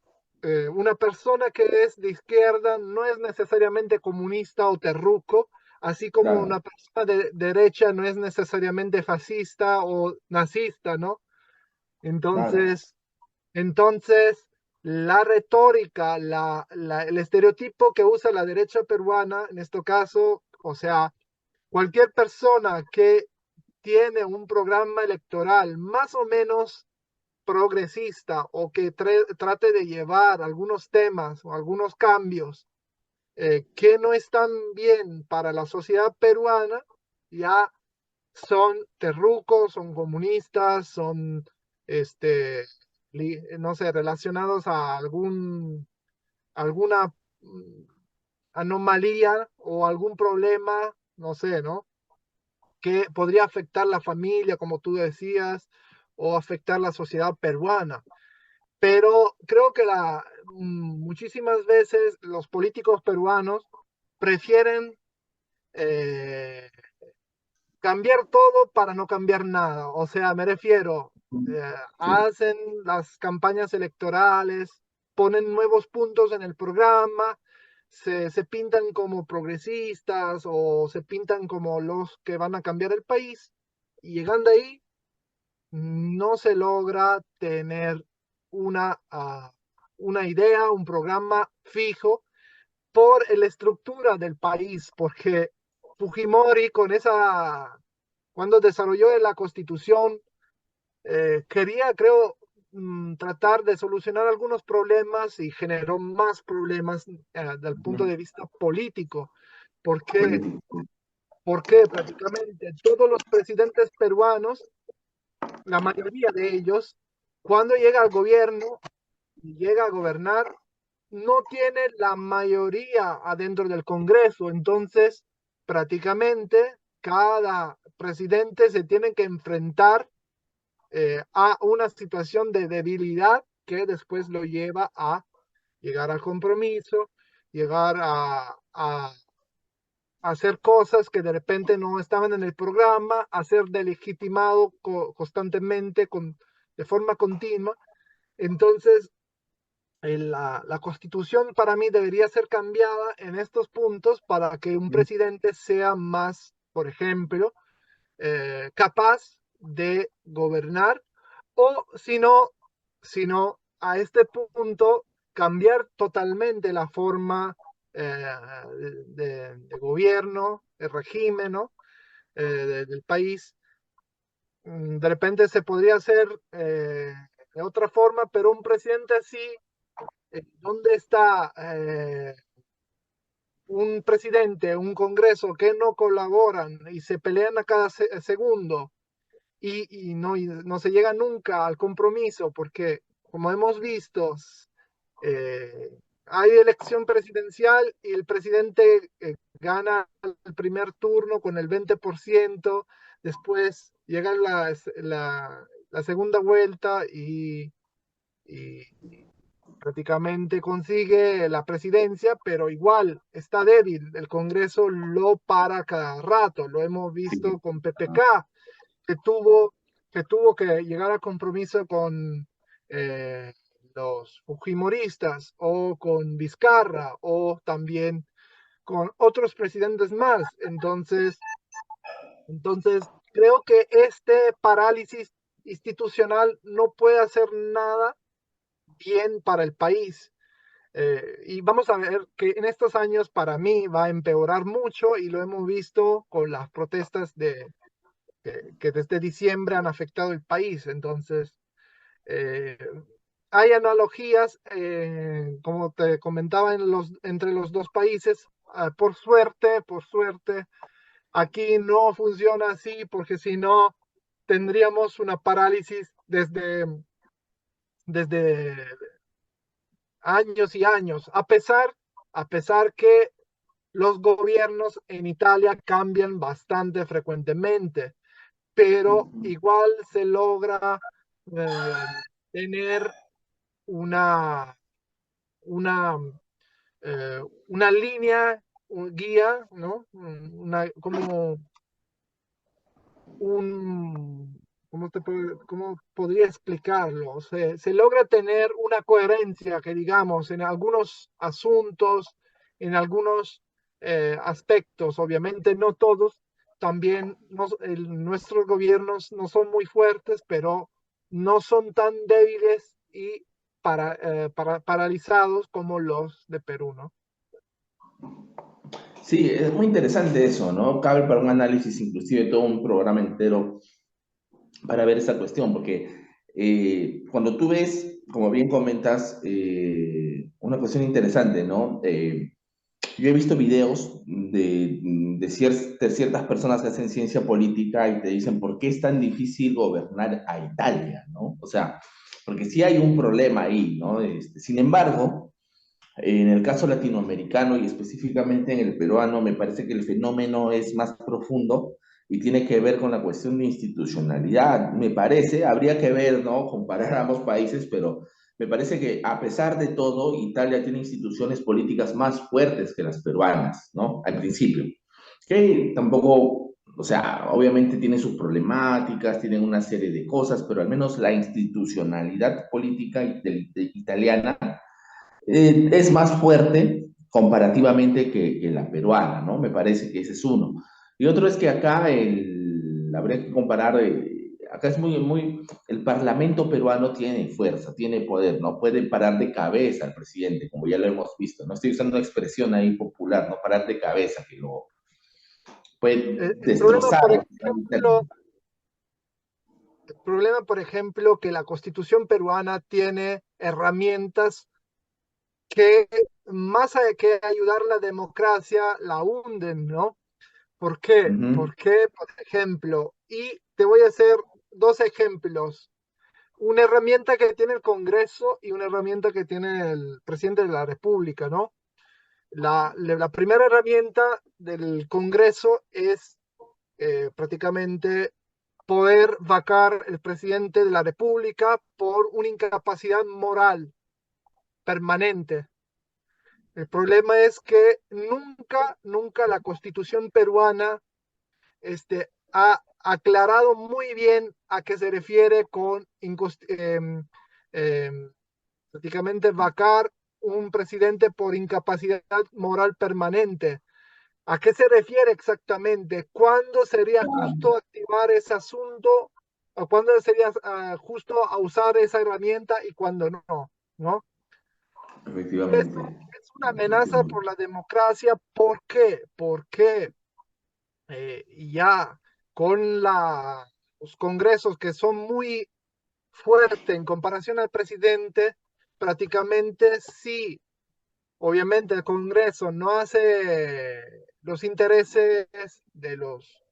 una persona que es de izquierda no es necesariamente comunista o terruco, así como claro, una persona de derecha no es necesariamente fascista o nazista, ¿no? claro, Entonces, entonces, la retórica, el estereotipo que usa la derecha peruana, en este caso, o sea, cualquier persona que tiene un programa electoral más o menos progresista o que trate de llevar algunos temas o algunos cambios que no están bien para la sociedad peruana, ya son terrucos, son comunistas, son, este, no sé, relacionados a alguna anomalía o algún problema, no sé, ¿no? Que podría afectar la familia, como tú decías, o afectar la sociedad peruana. Pero creo que muchísimas veces los políticos peruanos prefieren eh, cambiar todo para no cambiar nada. O sea, me refiero, Sí, hacen las campañas electorales, ponen nuevos puntos en el programa, se pintan como progresistas o se pintan como los que van a cambiar el país. Y llegando ahí, no se logra tener una idea, un programa fijo por la estructura del país, porque Fujimori cuando desarrolló la constitución, quería, creo, tratar de solucionar algunos problemas y generó más problemas desde el punto ujú, de vista político, porque, político. porque prácticamente todos los presidentes peruanos, la mayoría de ellos, cuando llega al gobierno y llega a gobernar, no tiene la mayoría adentro del Congreso. Entonces, prácticamente cada presidente se tiene que enfrentar a una situación de debilidad que después lo lleva a llegar al compromiso, llegar a hacer cosas que de repente no estaban en el programa, a ser delegitimado constantemente, de forma continua. Entonces, la constitución para mí debería ser cambiada en estos puntos para que un Ujú. presidente sea más, por ejemplo, capaz de gobernar o si no, a este punto cambiar totalmente la forma eh, de gobierno, de régimen, ¿no? Del país. De repente se podría hacer de otra forma, pero un presidente así, ¿dónde está un presidente, un congreso que no colaboran y se pelean a cada segundo y no se llega nunca al compromiso? Porque, como hemos visto, eh, hay elección presidencial y el presidente gana el primer turno con el 20%, después llega la segunda vuelta y prácticamente consigue la presidencia, pero igual está débil. El Congreso lo para cada rato. Lo hemos Sí. visto con PPK, que tuvo que llegar a compromiso con eh, los fujimoristas o con Vizcarra o también con otros presidentes más. Entonces creo que este parálisis institucional no puede hacer nada bien para el país. Y vamos a ver que en estos años para mí va a empeorar mucho y lo hemos visto con las protestas que desde diciembre han afectado el país. Entonces, eh, hay analogías, como te comentaba, entre los dos países. Por suerte, aquí no funciona así porque si no, tendríamos una parálisis desde años y años, a pesar que los gobiernos en Italia cambian bastante frecuentemente, pero Ujú. igual se logra eh, tener una, una, una línea, un guía, ¿no? Como un, ¿cómo podría explicarlo? O sea, se logra tener una coherencia que, digamos, en algunos asuntos, en algunos aspectos, obviamente no todos, también nuestros gobiernos no son muy fuertes, pero no son tan débiles y paralizados como los de Perú, ¿no? Sí, es muy interesante eso, ¿no? Cabe para un análisis, inclusive todo un programa entero para ver esa cuestión, porque cuando tú ves, como bien comentas, una cuestión interesante, ¿no? Yo he visto videos de ciertas personas que hacen ciencia política y te dicen por qué es tan difícil gobernar a Italia, ¿no? O sea, porque sí hay un problema ahí, ¿no? Sin embargo, en el caso latinoamericano y específicamente en el peruano, me parece que el fenómeno es más profundo y tiene que ver con la cuestión de institucionalidad. Me parece, habría que ver, ¿no? Comparar ambos países, pero me parece que a pesar de todo, Italia tiene instituciones políticas más fuertes que las peruanas, ¿no? Al principio. Que tampoco, o sea, obviamente tiene sus problemáticas, tienen una serie de cosas, pero al menos la institucionalidad política italiana es más fuerte comparativamente que la peruana, ¿no? Me parece que ese es uno. Y otro es que acá habría que comparar, acá es el Parlamento peruano tiene fuerza, tiene poder, no puede parar de cabeza al presidente, como ya lo hemos visto, no estoy usando una expresión ahí popular, no parar de cabeza, que lo puede El problema, destrozar. por ejemplo, que la Constitución peruana tiene herramientas que más allá que ayudar la democracia, la hunden, ¿no? ¿Por qué? Ujú, Porque, por ejemplo, y te voy a hacer dos ejemplos. Una herramienta que tiene el Congreso y una herramienta que tiene el presidente de la República, ¿no? La primera herramienta del Congreso es prácticamente poder vacar el presidente de la República por una incapacidad moral permanente. El problema es que nunca la Constitución peruana ha aclarado muy bien a qué se refiere con eh, prácticamente vacar un presidente por incapacidad moral permanente. ¿A qué se refiere exactamente? ¿Cuándo sería justo activar ese asunto? ¿O cuándo sería justo a usar esa herramienta y cuándo no? ¿No? Y efectivamente, esto es una amenaza efectivamente. por la democracia. ¿Por qué? Porque ya con los congresos que son muy fuertes en comparación al presidente, prácticamente sí, obviamente el Congreso no hace los intereses de los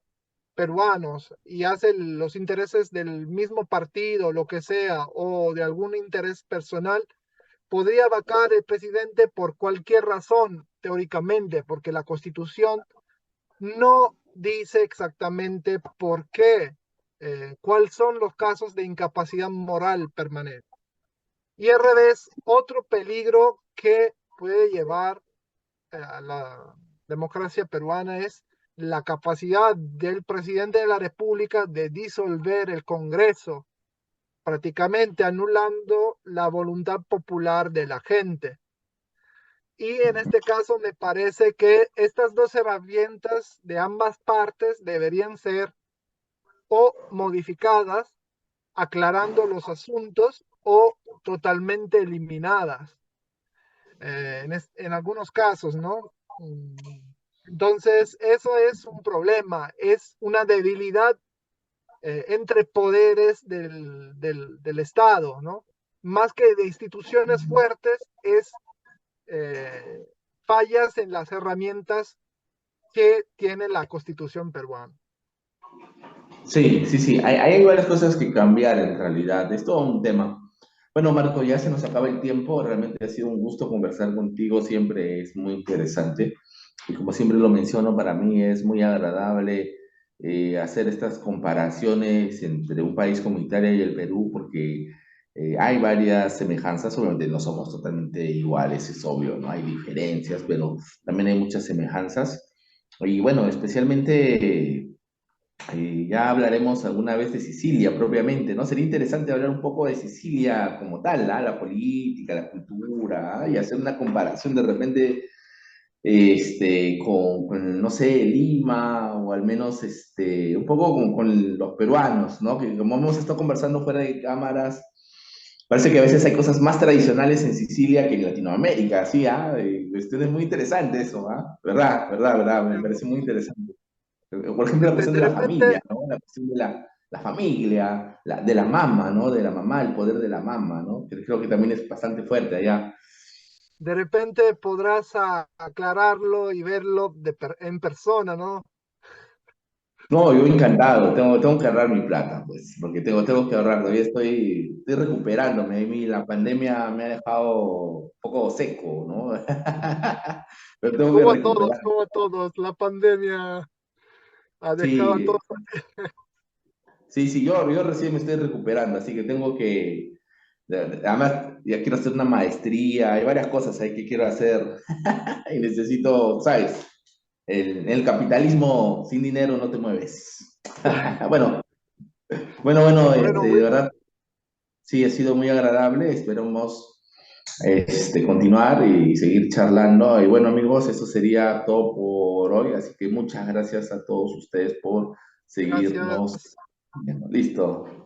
peruanos y hace los intereses del mismo partido, lo que sea, o de algún interés personal, podría vacar el presidente por cualquier razón, teóricamente, porque la Constitución no dice exactamente por qué, cuáles son los casos de incapacidad moral permanente. Y al revés, otro peligro que puede llevar a la democracia peruana es la capacidad del presidente de la República de disolver el Congreso, prácticamente anulando la voluntad popular de la gente. Y en este caso me parece que estas dos herramientas de ambas partes deberían ser o modificadas, aclarando los asuntos, o totalmente eliminadas, en algunos casos, ¿no? Entonces, eso es un problema, es una debilidad entre poderes del Estado, ¿no? Más que de instituciones fuertes, es eh, fallas en las herramientas que tiene la Constitución peruana. Sí, sí, sí, hay varias cosas que cambiar en realidad, es todo un tema. Bueno, Marco, ya se nos acaba el tiempo, realmente ha sido un gusto conversar contigo, siempre es muy interesante y como siempre lo menciono, para mí es muy agradable hacer estas comparaciones entre un país como Italia y el Perú porque hay varias semejanzas, obviamente no somos totalmente iguales, es obvio, no hay diferencias, pero también hay muchas semejanzas y bueno, especialmente... ya hablaremos alguna vez de Sicilia propiamente, ¿no? Sería interesante hablar un poco de Sicilia como tal, ¿ah? La política, la cultura, ¿ah? Y hacer una comparación de repente no sé, Lima o al menos un poco con los peruanos, ¿no? Que como hemos estado conversando fuera de cámaras, parece que a veces hay cosas más tradicionales en Sicilia que en Latinoamérica, ¿sí? ¿Ah? Es muy interesante eso, ¿ah? ¿Verdad? ¿Verdad? ¿Verdad? Me parece muy interesante. Por ejemplo, la cuestión De de la repente, familia, ¿no? La cuestión de la familia, de la mamá, ¿no? De la mamá, el poder de la mamá, ¿no? Que creo que también es bastante fuerte allá. De repente podrás aclararlo y verlo en persona, ¿no? No, yo encantado, tengo que ahorrar mi plata, pues, porque tengo que ahorrar, todavía estoy recuperándome, a mí la pandemia me ha dejado un poco seco, ¿no? Pero tengo que recuperar. Como a todos, la pandemia ha dejado a Sí, todos. sí, sí, yo recién me estoy recuperando, así que tengo que, además, ya quiero hacer una maestría, hay varias cosas ahí que quiero hacer y necesito, ¿sabes? El capitalismo sin dinero no te mueves. Bueno, bueno, Bueno, de verdad, sí, ha sido muy agradable, esperamos continuar y seguir charlando. Y bueno, amigos, eso sería todo por hoy, así que muchas gracias a todos ustedes por gracias. seguirnos. Listo.